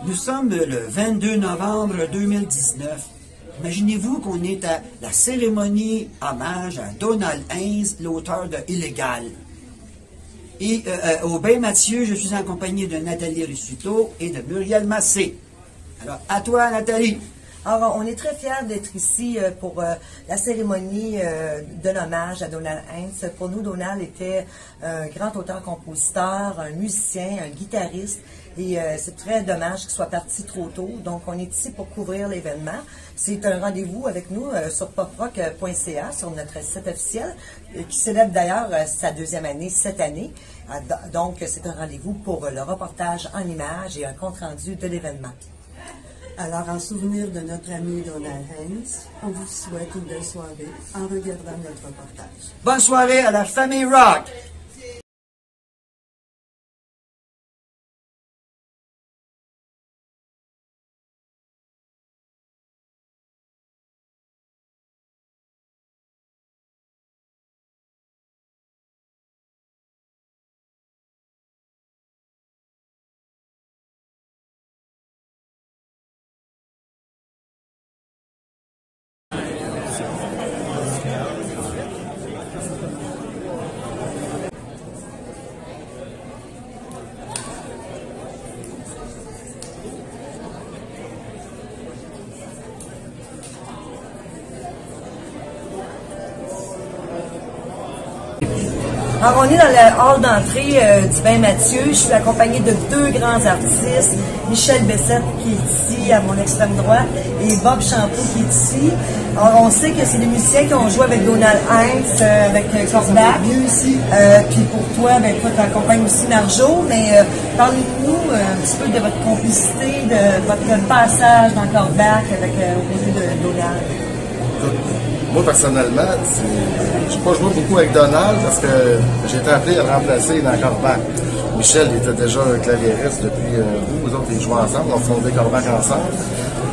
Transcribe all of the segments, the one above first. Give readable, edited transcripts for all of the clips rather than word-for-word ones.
Nous sommes le 22 novembre 2019. Imaginez-vous qu'on est à la cérémonie hommage à Donald Haynes, l'auteur de Illégal. Et au Bain Mathieu, je suis en compagnie de Nathalie Rissuto et de Muriel Massé. Alors, à toi, Nathalie. Alors, on est très fiers d'être ici pour la cérémonie de l'hommage à Donald Haynes. Pour nous, Donald était un grand auteur-compositeur, un musicien, un guitariste. Et c'est très dommage qu'il soit parti trop tôt. Donc, on est ici pour couvrir l'événement. C'est un rendez-vous avec nous sur poprock.ca, sur notre site officiel, qui célèbre d'ailleurs sa deuxième année cette année. Donc, c'est un rendez-vous pour le reportage en images et un compte-rendu de l'événement. Alors, en souvenir de notre ami Donald Haynes, on vous souhaite une belle soirée en regardant notre reportage. Bonne soirée à la famille Rock! Alors, on est dans le hall d'entrée du Bain Mathieu. Je suis accompagnée de deux grands artistes, Michel Bessette qui est ici à mon extrême droite et Bob Champeau qui est ici. Alors, on sait que c'est des musiciens qui ont joué avec Donald Haynes, avec Corbach. Puis pour toi, ben, toi, tu accompagnes aussi Marjo, mais parlez-nous un petit peu de votre complicité, de votre passage dans Corbach avec au milieu de Donald. Moi, personnellement, je n'ai pas joué beaucoup avec Donald parce que j'ai été appelé à le remplacer dans Corbach. Michel était déjà un claviériste depuis vous autres, ils jouaient ensemble, on a fondé Corbach ensemble.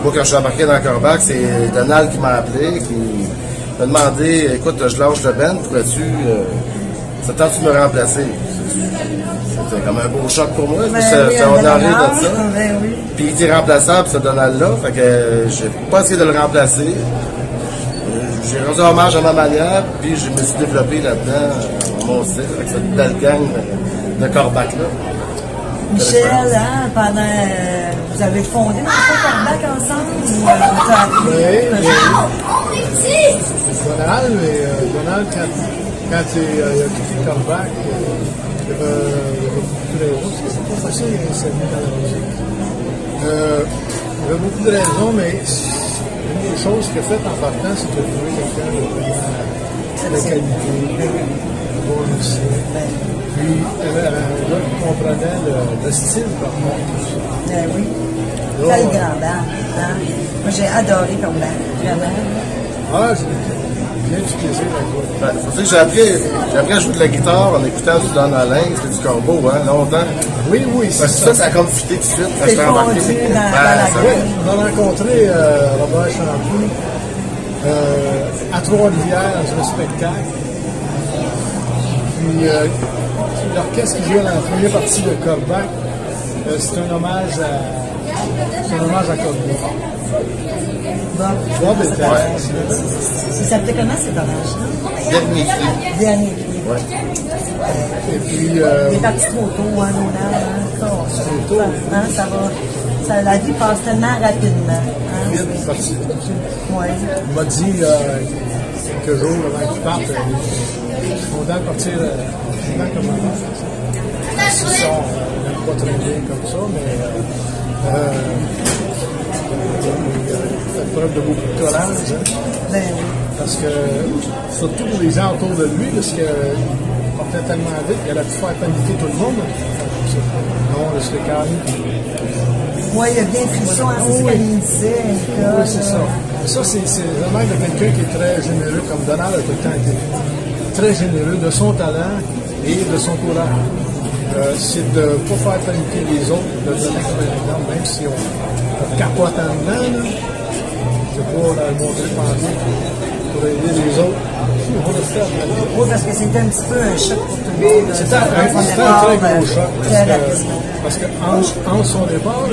Moi, quand je suis embarqué dans Corbach, c'est Donald qui m'a appelé, qui m'a demandé, écoute, je lâche le band, pourrais-tu, ça tente de me remplacer? C'était comme un beau choc pour moi, on est en rire de ça. Puis il était remplaçable, ce Donald-là, fait que j'ai pas essayé de le remplacer. J'ai rendu hommage à ma manière, puis je me suis développé là-dedans, mon style, avec cette belle gang de Corbach-là. Michel, hein, pendant, vous avez fondé Corbach ensemble? Oui, Donald, Donald, quand il a quitté Corbach, il y avait beaucoup de raisons. C'est pas facile de s'aimer dans la musique. Il y avait beaucoup de raisons, mais une des choses qu'il a faites en partant, c'est de trouver quelqu'un de qualité, de bon musicien. Puis, un gars qui comprenait le style par contre. Oui. Quelle grandeur. Hein? Moi, j'ai adoré Corbach, vraiment. Ah, j'ai bien du plaisir avec toi. Faut dire que j'ai appris à jouer de la guitare en écoutant du Donald Haynes et du Corbeau, hein, longtemps. Oui, c'est ça. Ça a comme fité tout de suite. C'est fondu dans la gueule. On a rencontré Robert Champoux à Trois-Rivières dans un spectacle. Puis l'orchestre qui jouait dans la première partie de Corbach, c'est un hommage à Corbeau. Bob était. Ça s'appelait comment cet hommage-là? Dernier cri. Dernier cri. Ouais. Et puis. Il est parti trop tôt, hein, Donald. Trop tôt. Hein, ça va. La vie passe tellement rapidement. Hein? Il est parti. Ouais. Il m'a dit quelques jours avant qu'il parte, je suis content de partir comment c'est ça, on n'aime pas très bien comme ça, mais il a fait preuve de beaucoup de courage. Hein, parce que, surtout pour les gens autour de lui, parce qu'il partait tellement vite qu'il aurait pu faire paniquer tout le monde. Non, il serait calme. Oui, il y a bien pris ça en haut, il disait. Oui, c'est ça. Ça, c'est vraiment de quelqu'un qui est très généreux, comme Donald a tout le temps été. Très généreux de son talent et de son courage. C'est de ne pas faire paniquer les autres, de donner comme un exemple, même si on capote en dedans, là. Je ne vais pas le montrer pendant. pour aider les autres. On restait à Paris. Oui, parce que c'était un petit peu un choc pour tout le monde. C'était un très gros choc. Parce qu'en son départ,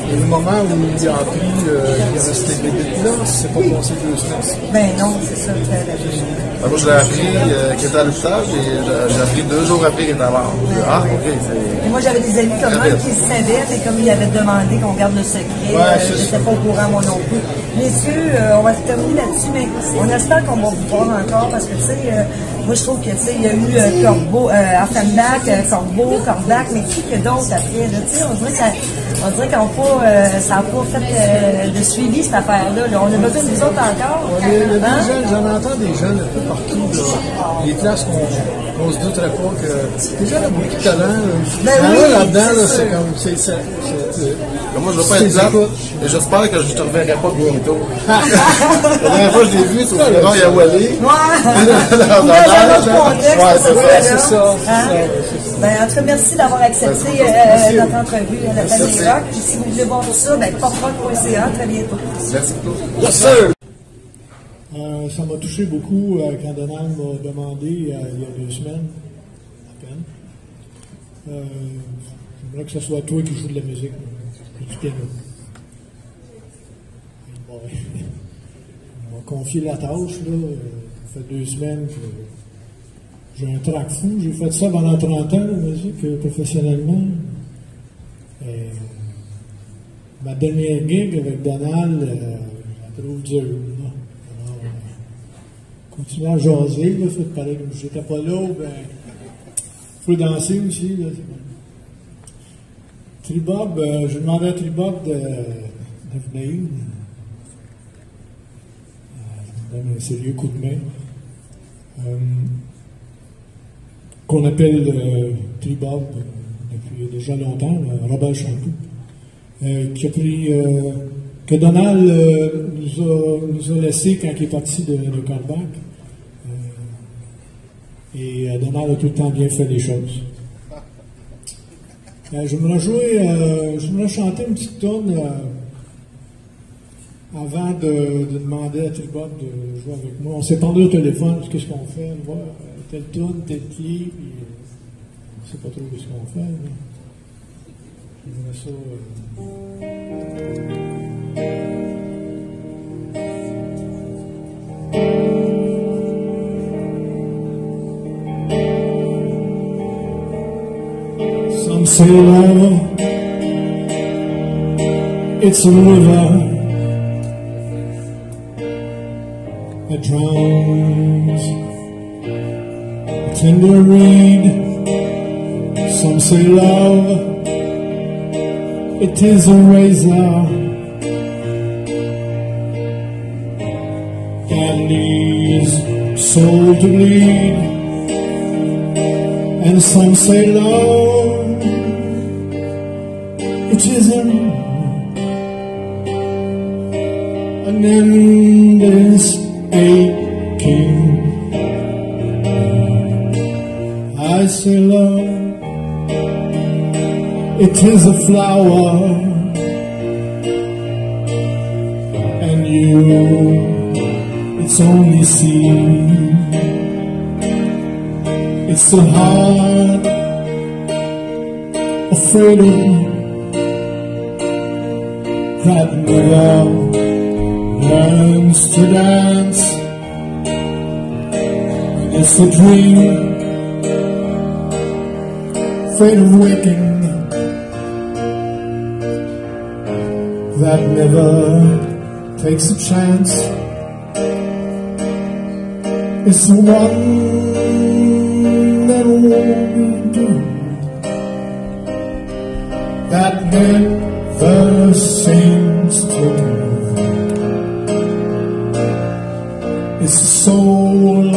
et le moment où il a appris qu'il y avait cette épidémie-là, c'est pas passé 2 semaines. Ben non, c'est ça, très rapidement. Moi, je l'ai appris qu'il était à l'hôpital, et j'ai appris 2 jours après qu'il était mort. Ah, ok. Et moi, j'avais des amis comme moi qui savaient, mais comme ils avaient demandé qu'on garde le secret, je n'étais pas au courant, moi non plus. Messieurs, on va terminer là-dessus, mais on espère qu'on va vous voir encore, parce que, tu sais, moi, je trouve que, tu sais, il y a eu Corbeau, Offenbach, Corbeau, Corbac, mais qui que d'autres après, là, tu sais, on dirait qu'on ça n'a pas fait de suivi, cette affaire-là. Là. On a besoin de nous autres encore. Il y a des jeunes, j'en entends des jeunes un peu partout, là. Les classes qu'on se douterait pas que les jeunes ont beaucoup de talent. Là-dedans, c'est comme, moi, je veux pas être plate, et j'espère que je te reverrai pas bientôt. La dernière fois que je l'ai vu, c'est au funérail à Wally. C'est ça. Ben, en tout cas, merci d'avoir accepté notre entrevue à la famille Rock. Puis si vous voulez voir tout ça, ben, poprock.ca, très bientôt. Merci beaucoup. Yes, sir. Ça m'a touché beaucoup quand Donald m'a demandé il y a 2 semaines, à peine. J'aimerais que ce soit toi qui joues de la musique, du piano. Il m'a confié la tâche, là. Ça fait 2 semaines que j'ai un trac fou. J'ai fait ça pendant 30 ans, la musique, professionnellement. Et ma dernière gig avec Donald, je la trouve dure. Alors, continuer à jaser, là, fait pareil comme j'étais pas là, ben, faut danser aussi, là. Tribob, j'ai demandé à Tribob de venir. Ça me donne un sérieux coup de main. Qu'on appelle Tribob depuis déjà longtemps, Robert Champoux, qui a pris, que Donald nous a laissé quand il est parti de Corbac. Et Donald a tout le temps bien fait les choses. Je me chanter une petite tourne avant de demander à Tribob de jouer avec moi. On s'est parlé au téléphone, qu'est-ce qu'on fait, voir telle tourne, tel pied, puis on ne sait pas trop ce qu'on fait. Je voudrais ça. Some say love, it's a river that drowns a tender reed. Some say love, it is a razor that leaves soul to bleed. And some say love, it is an endless aching. I say love, it is a flower, and you, it's only seed. It's the heart afraid of me that never learns to dance. And it's the dream afraid of waking that never takes a chance. It's the one that won't do, that never seems to do. It's the soul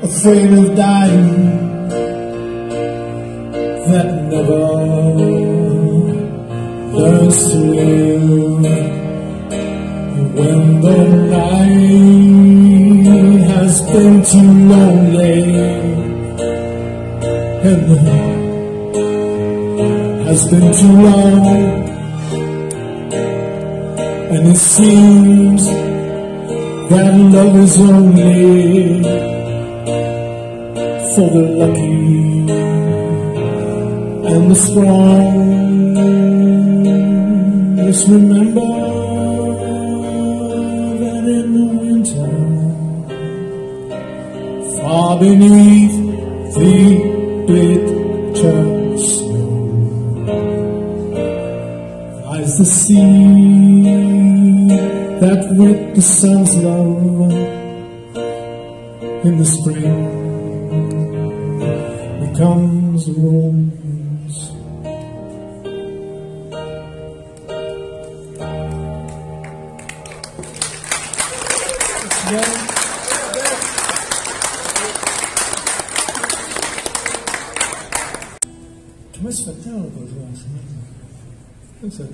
afraid of dying that never learns to live. When the night has been too lonely and has been too long, and it seems that love is only for the lucky and the strong. Just remember that in the winter, far beneath the bitter snow, lies the sea that with the sun's love in the spring becomes a rose. Comment ça fait le temps qu'on joue ensemble? C'est ça, là.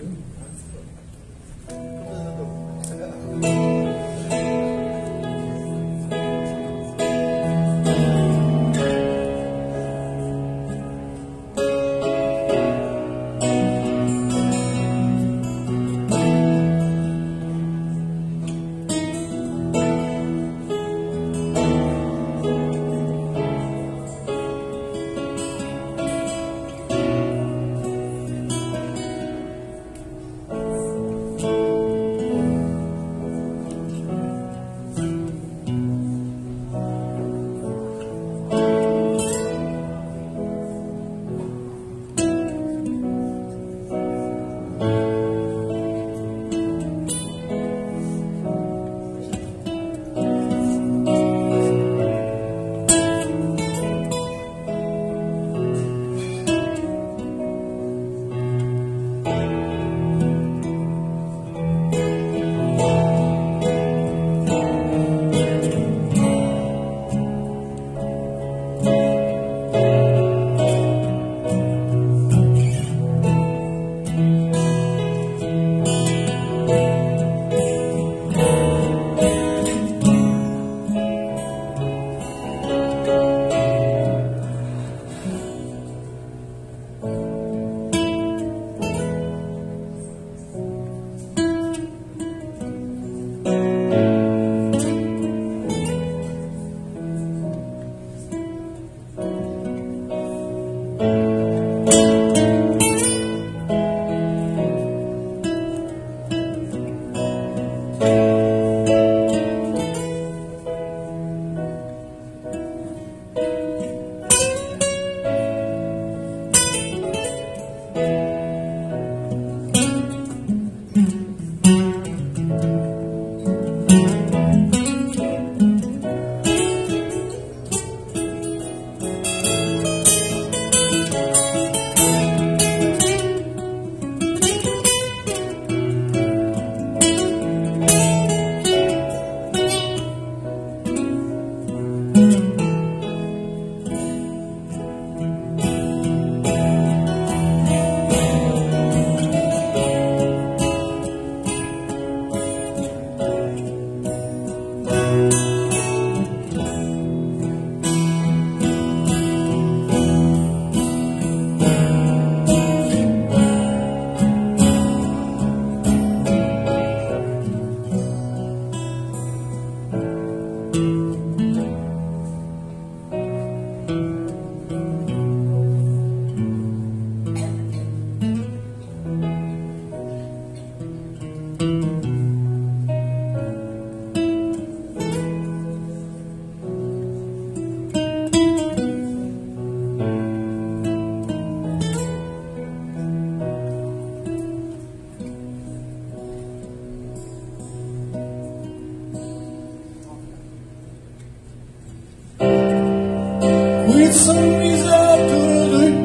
Sonrisa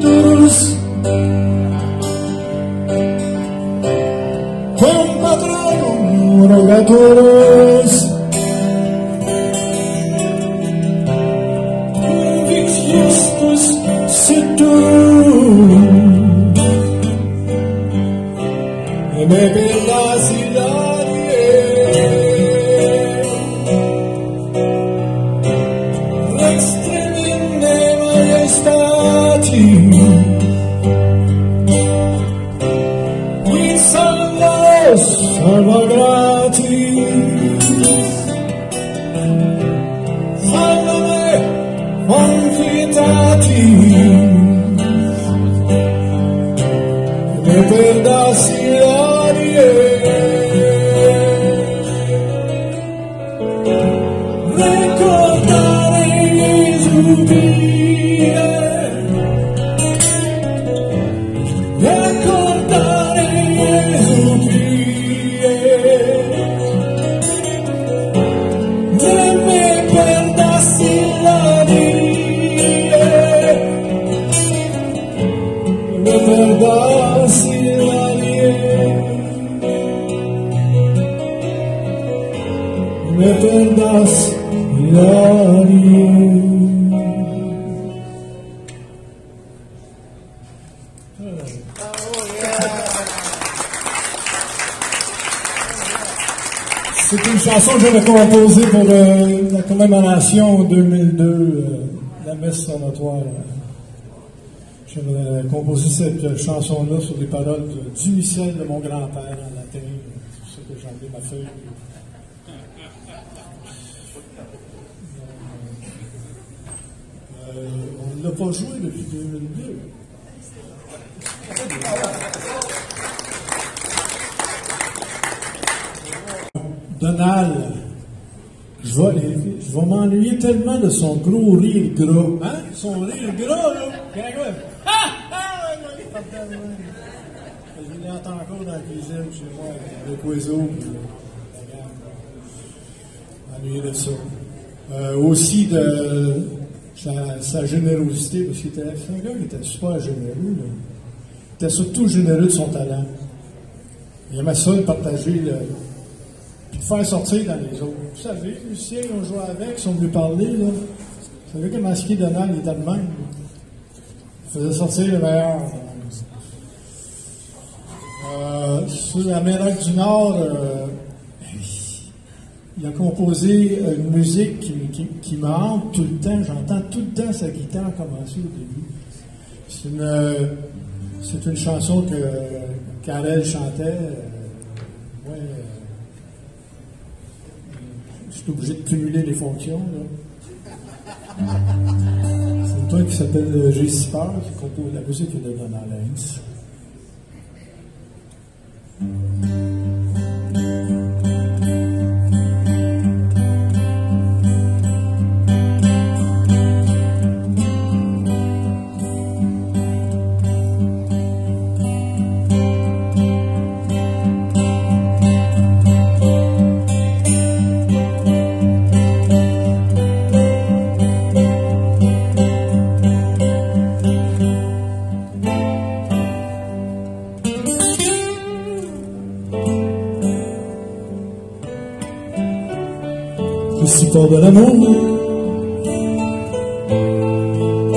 todos con patrono rogatores convicciones seductores e me bella salva gratis gagner. C'est une chanson que j'avais composée pour la commémoration 2002, la messe sonatoire. J'avais composé cette chanson-là sur des paroles du missel de mon grand-père en latin. C'est pour ça que j'ai enlevé ma feuille. On ne l'a pas joué depuis 2002. Donald, je vais m'ennuyer tellement de son gros rire gras. Hein? Son rire gras, là. Je l'entends encore dans la cuisine chez moi, avec oiseau. M'ennuyer de ça. Aussi de sa générosité, parce qu'il était un gars qui était super généreux. Là. Il était surtout généreux de son talent. Il aimait ça de partager puis de faire sortir dans les autres. Vous savez, les musiciens qui ont joué avec, sont venus parler, là. Vous savez comment ce qui Donald il était de même. Il faisait sortir le meilleur. Sur l'Amérique du Nord, il a composé une musique qui me hante tout le temps. J'entends tout le temps sa guitare commencer au début. C'est une chanson que Karel chantait. Je suis obligé de cumuler les fonctions. Là. C'est une toile qui s'appelle J.C. Parr, qui compose la musique de Donald Hines. L'histoire de l'amour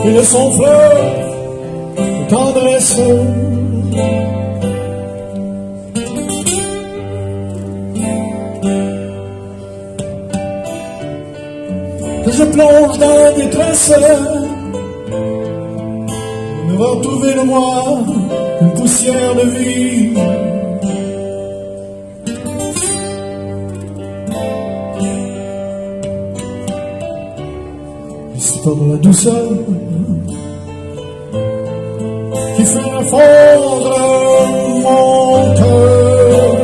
et de son fleuve de tendresse. Que je plonge dans la détresse, ne va trouver de moi une poussière de vie. Comme la douceur qui fait fondre mon cœur.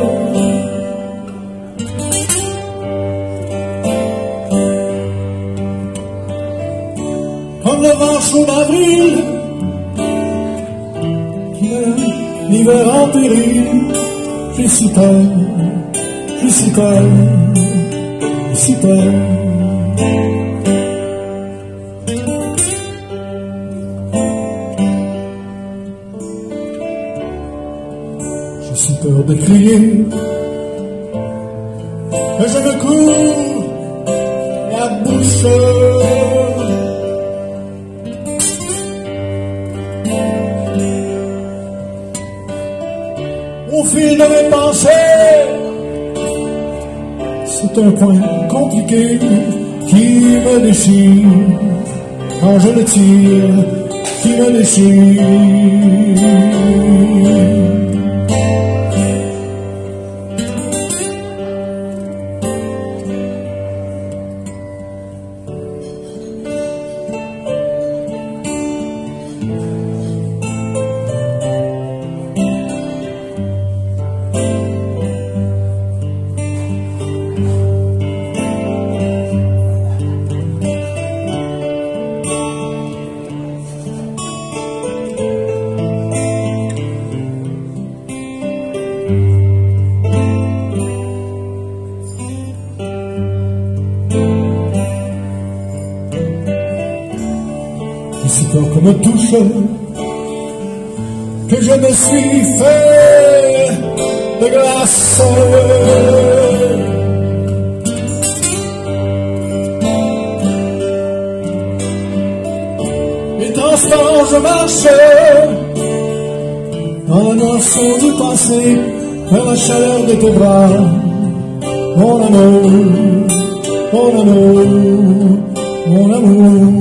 Comme le vent chaud d'avril qui met l'hiver en péril. Je suis peur, je suis peur, je suis peur. De crier que je me cours la bouche au fil de mes pensées. C'est un point compliqué qui me déchire quand je le tire, qui me déchire. Me touche, que je me suis fait de glace. les transports, je marchais dans la noirceur du passé, vers la chaleur de tes bras. Mon amour, mon amour, mon amour.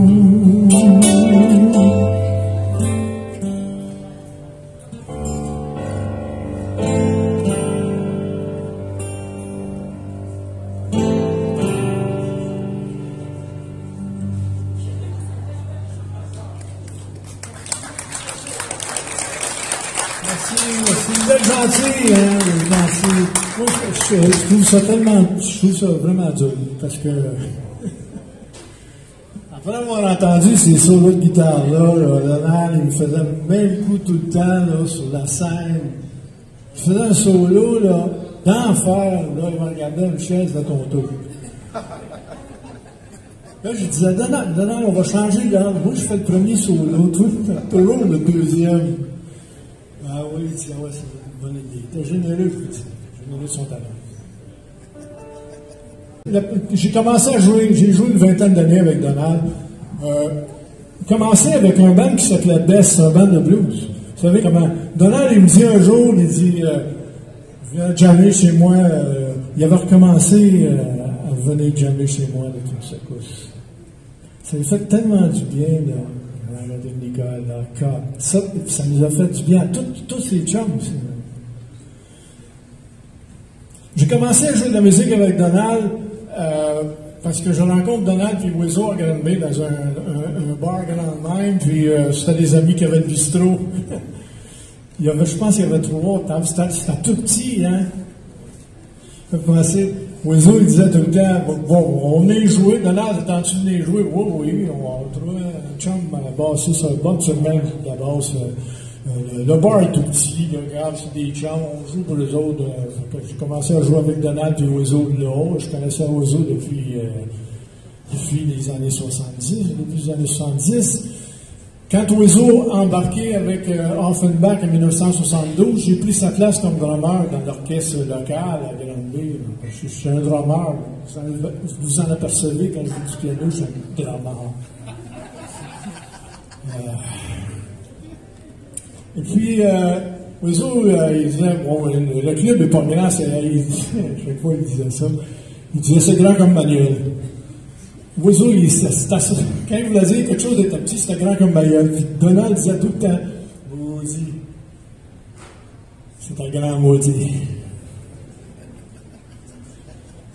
Vous êtes gentil, hein, merci. Moi, je trouve ça vraiment dur, parce que après avoir entendu ces solos de guitare-là, Donald, il me faisait le même coup tout le temps, là, sur la scène. Il faisait un solo, là, d'enfer, là, il me regardait, Michel, c'est à ton tour. Là, je disais, Donald, on va changer d'ordre. Moi, je fais le premier solo, toi, toujours le deuxième. Ah oui, il dit, ah ouais, c'est une bonne idée. T'es généreux, je dis. Généreux de son talent. J'ai commencé à jouer, j'ai joué une vingtaine d'années avec Donald. J'ai commencé avec un band qui s'appelait Best, un band de blues. Vous savez comment? Donald, il me dit un jour, il dit, viens jammer chez moi. Il avait recommencé à venir jammer chez moi avec une secousse. Ça lui fait tellement du bien, là. Avec Nicole, là, ça nous a fait du bien à tous les chums. J'ai commencé à jouer de la musique avec Donald parce que je rencontre Donald et Wiseau à Granby dans un bar grand même, puis c'était des amis qui avaient le bistrot. Je pense qu'il y avait 3 tables, c'était tout petit, hein. Wiseau, il disait tout le temps, bon, on est joué, Donald, attends-tu de venir jouer? Oui, on va trouver un chum à la basse, c'est ça, bon, tu remets la basse. Le bar est tout petit, regarde, c'est des chums, on joue pour les autres. J'ai commencé à jouer avec Donald et Wiseau là. Je connaissais Wiseau depuis les années 70, depuis les années 70. Quand Wiseau a embarqué avec Offenbach en 1972, j'ai pris sa place comme drummer dans l'orchestre local à Granby. Je suis un drummer. Vous en apercevez quand je joue du piano, je suis un drummer. Et puis, Wiseau, il disait, bon, le club n'est pas grand, chaque fois il disait ça. Il disait, c'est grand comme Manuel. Wiseau, quand il voulait dire quelque chose d'être petit, c'était grand comme Manuel. Puis Donald disait tout le temps, maudit. C'est un grand maudit.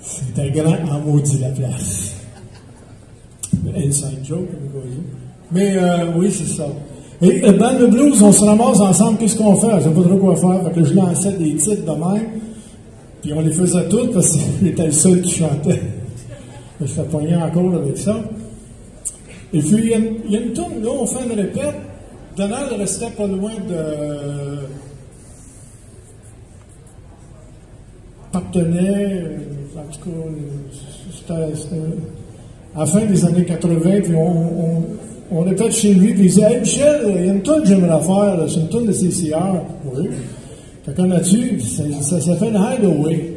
C'est un grand en maudit la place. Inside joke, comme vous voyez. Mais oui, c'est ça. Et dans le blues, on se ramasse ensemble, qu'est-ce qu'on fait? Je ne sais pas trop quoi faire. Fait que je lançais des titres de même, puis on les faisait toutes parce que j'étais le seul qui chantait. Je fais pogner encore avec ça. Et puis, il y a une tourne, là, on fait une répète. Donald restait pas loin de Partenay, en tout cas, c'était à la fin des années 80, puis on répète chez lui, puis il dit, hey Michel, il y a une tourne que j'aimerais faire, c'est une tourne de CCR. Oui. T'as connais-tu? Ça s'appelle Hideaway.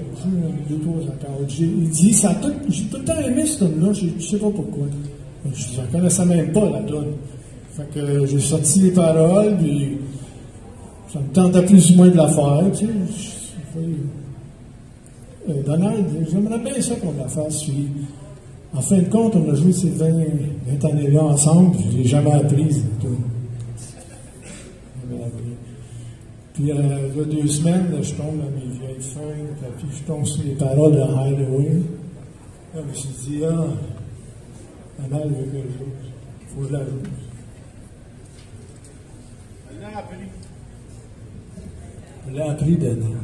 Il dit, j'ai tout le temps aimé cette tourne-là, je ne sais pas pourquoi. Je ne connaissais même pas la tourne. Fait que j'ai sorti les paroles, puis ça me tentait plus ou moins de la faire, tu sais. Donald, j'aimerais bien ça qu'on la fasse. Puis, en fin de compte, on a joué ces 20 années-là ensemble, puis je ne l'ai jamais apprise. Puis, il y a 2 semaines, je tombe dans mes vieilles feuilles, puis je tombe sur les paroles de Hideaway. Là, je me suis dit, Donald veut que je joue. Il faut que je la joue. Je l'ai appris, Donald.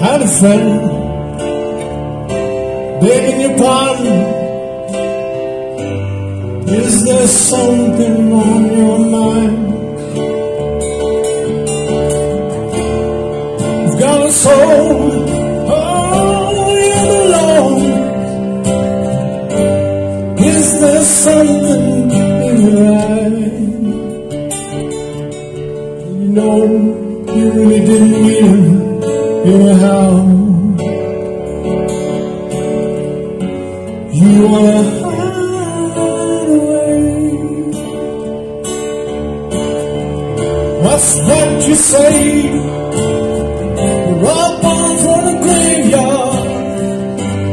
Had a friend, begging your pardon. Is there something on your mind? You've got a soul, oh, you belong. there's something in your eyes. You know, you really didn't mean it anyhow. You wanna hide away. What's that you say? You're up on from the graveyard.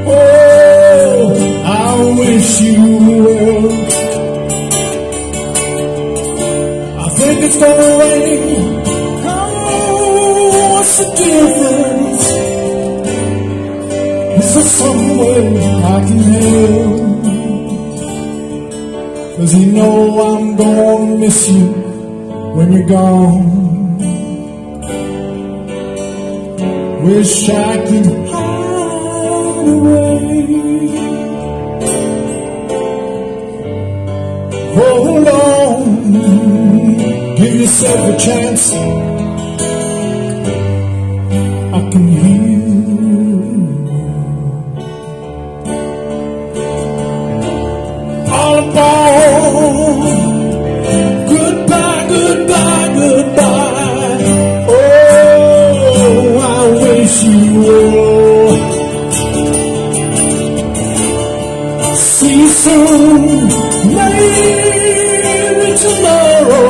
Oh, I wish you will. I think it's gonna rain. Oh, what's the difference? Is there some way I can help? 'Cause you know I'm gonna miss you when you're gone. Wish I could hide away. Hold on, give yourself a chance. I can hear all aboard. Goodbye, goodbye, goodbye. Oh, I wish you would. See you soon, maybe tomorrow.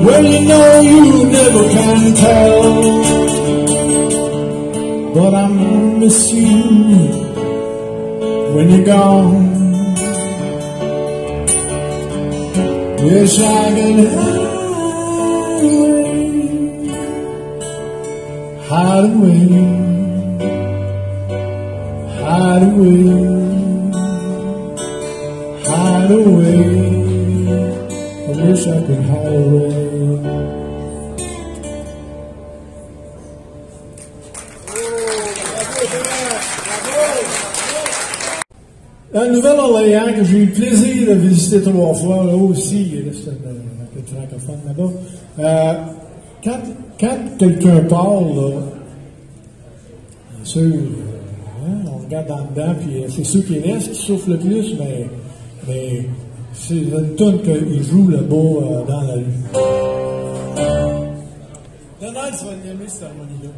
Well, you know you never can tell, but I'm gonna miss you when you're gone. Wish I could hide away, hide away, hide away. I wish I could hide away. La Nouvelle-Orléans, que j'ai eu le plaisir de visiter 3 fois, là aussi, c'est un peu francophone là-bas. Quand quelqu'un parle, là, bien sûr, on regarde en dedans, puis c'est ceux qui restent qui souffrent le plus, mais c'est une tonne qu'ils jouent là-bas dans la rue. Donald, tu vas l'aimer, cette harmonie-là.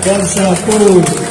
Bonne chapeau.